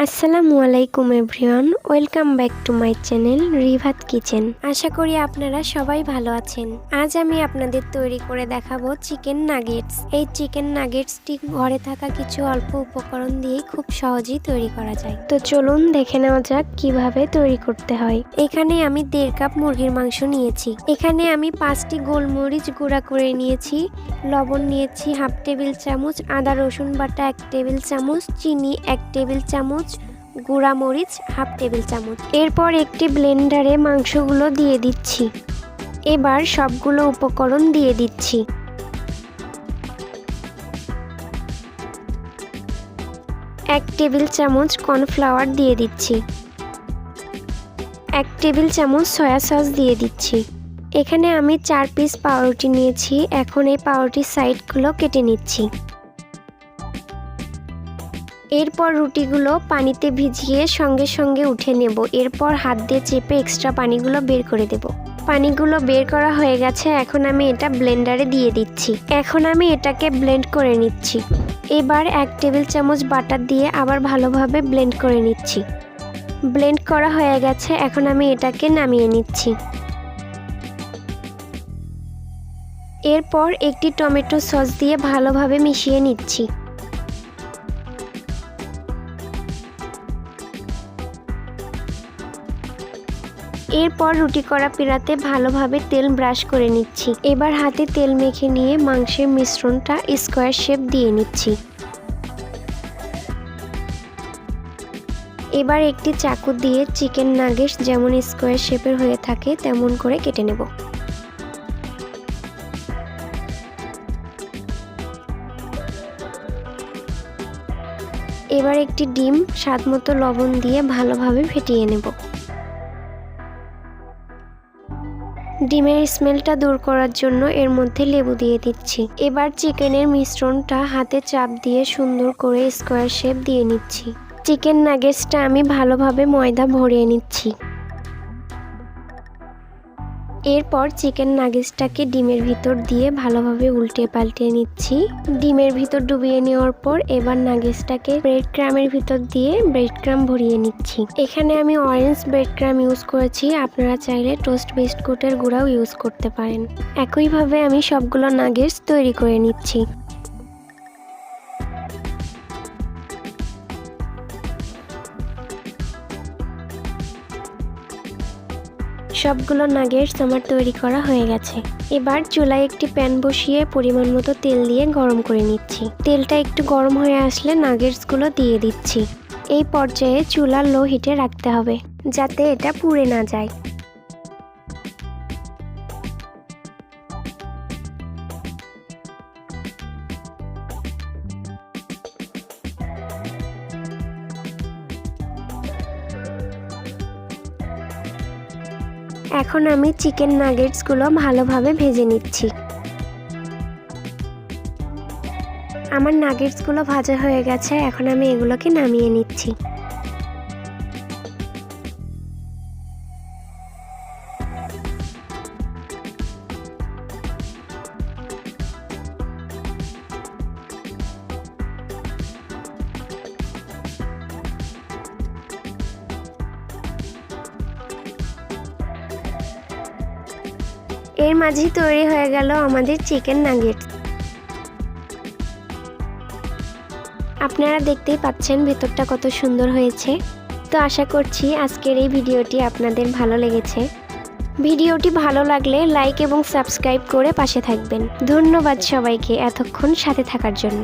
আসসালামু আলাইকুম everyone, welcome back to my channel Rivat kitchen. আশা করি আপনারা সবাই ভালো আছেন। আজ আমি আপনাদের তৈরি করে দেখাবো চিকেন নাগেটস। এই চিকেন নাগেটসটি ঘরে থাকা কিছু অল্প উপকরণ দিয়েই খুব সহজেই তৈরি করা যায়। তো চলুন দেখে নেওয়া যাক কিভাবে তৈরি করতে হয়। এখানে আমি 1.5 কাপ মুরগির মাংস নিয়েছি। এখানে আমি 5টি গোলমরিচ গুঁড়া করে নিয়েছি, লবণ নিয়েছি 1/2 টেবিল চামচ, আদা রসুন বাটা 1 টেবিল চামচ, চিনি 1 টেবিল চামচ, গুঁড়া মরিচ 1/2 টেবিল চামচ। এরপর একটি ব্লেন্ডারে মাংসগুলো দিয়ে দিচ্ছি। এবার সবগুলো উপকরণ দিয়ে দিচ্ছি। এক টেবিল চামচ কর্নফ্লাওয়ার দিয়ে দিচ্ছি। 1 টেবিল চামচ সয়া সস দিয়ে দিচ্ছি। এখানে আমি 4 পিস পাউরুটি নিয়েছি। এখন এই পাউরুটির সাইডগুলো কেটে নিচ্ছি। এরপর রুটিগুলো পানিতে ভিজিয়ে সঙ্গে সঙ্গে উঠে নেব। এরপর হাত দিয়ে চেপে এক্সট্রা পানিগুলো বের করে দেব। পানিগুলো বের করা হয়ে গেছে। এখন আমি এটা ব্লেন্ডারে দিয়ে দিচ্ছি। এখন আমি এটাকে ব্লেন্ড করে নিচ্ছি। এবার 1 টেবিল চামচ বাটার দিয়ে আবার ভালোভাবে ব্লেন্ড করে নিচ্ছি। ব্লেন্ড করা হয়ে গেছে। এখন আমি এটাকে নামিয়ে নিচ্ছি। এরপর একটি টমেটো সস দিয়ে ভালোভাবে মিশিয়ে নিচ্ছি। এরপর রুটি করা পিঁড়াতে ভালোভাবে তেল ব্রাশ করে নিচ্ছি। এবার হাতে তেল মেখে নিয়ে মাংসের মিশ্রণটা স্কোয়ার শেপ দিয়ে নিচ্ছি। এবার একটি চাকু দিয়ে চিকেন নাগেটস যেমন স্কোয়ার শেপের হয়ে থাকে তেমন করে কেটে নেব। এবার একটি ডিম স্বাদমতো লবণ দিয়ে ভালোভাবে ফেটিয়ে নেব। ডিমের স্মেলটা দূর করার জন্য এর মধ্যে লেবু দিয়ে দিচ্ছি। এবার চিকেনের মিশ্রণটা হাতে চাপ দিয়ে সুন্দর করে স্কোয়ার শেপ দিয়ে নিচ্ছি। চিকেন নাগেটসটা আমি ভালোভাবে ময়দা ভরিয়ে নিচ্ছি। এরপর চিকেন নাগেটসটাকে ডিমের ভিতর দিয়ে ভালোভাবে উল্টে পাল্টে নিচ্ছি। ডিমের ভিতর ডুবিয়ে নেওয়ার পর এবার নাগেটসটাকে ব্রেড ক্রামের ভিতর দিয়ে ব্রেড ক্রাম ভরিয়ে নিচ্ছি। এখানে আমি অরেঞ্জ ব্রেড ক্রাম ইউজ করেছি, আপনারা চাইলে টোস্ট বিস্কুটের গুঁড়াও ইউজ করতে পারেন। একইভাবে আমি সবগুলো নাগেটস তৈরি করে নিচ্ছি। সবগুলো নাগেটস আমার তৈরি করা হয়ে গেছে। এবার চুলায় একটি প্যান বসিয়ে পরিমাণ মতো তেল দিয়ে গরম করে নিচ্ছি। তেলটা একটু গরম হয়ে আসলে নাগেটসগুলো দিয়ে দিচ্ছি। এই পর্যায়ে চুলা লো হিটে রাখতে হবে যাতে এটা পুড়ে না যায়। এখন আমি চিকেন নাগেটসগুলো ভালোভাবে ভেজে নিচ্ছি। আমার নাগেটসগুলো ভাজা হয়ে গেছে। এখন আমি এগুলোকে নামিয়ে নিচ্ছি। এর মাঝেই তৈরি হয়ে গেল আমাদের চিকেন নাগেটস। আপনারা দেখতেই পাচ্ছেন ভেতরটা কত সুন্দর হয়েছে। তো আশা করছি আজকের এই ভিডিওটি আপনাদের ভালো লেগেছে। ভিডিওটি ভালো লাগলে লাইক এবং সাবস্ক্রাইব করে পাশে থাকবেন। ধন্যবাদ সবাইকে এতক্ষণ সাথে থাকার জন্য।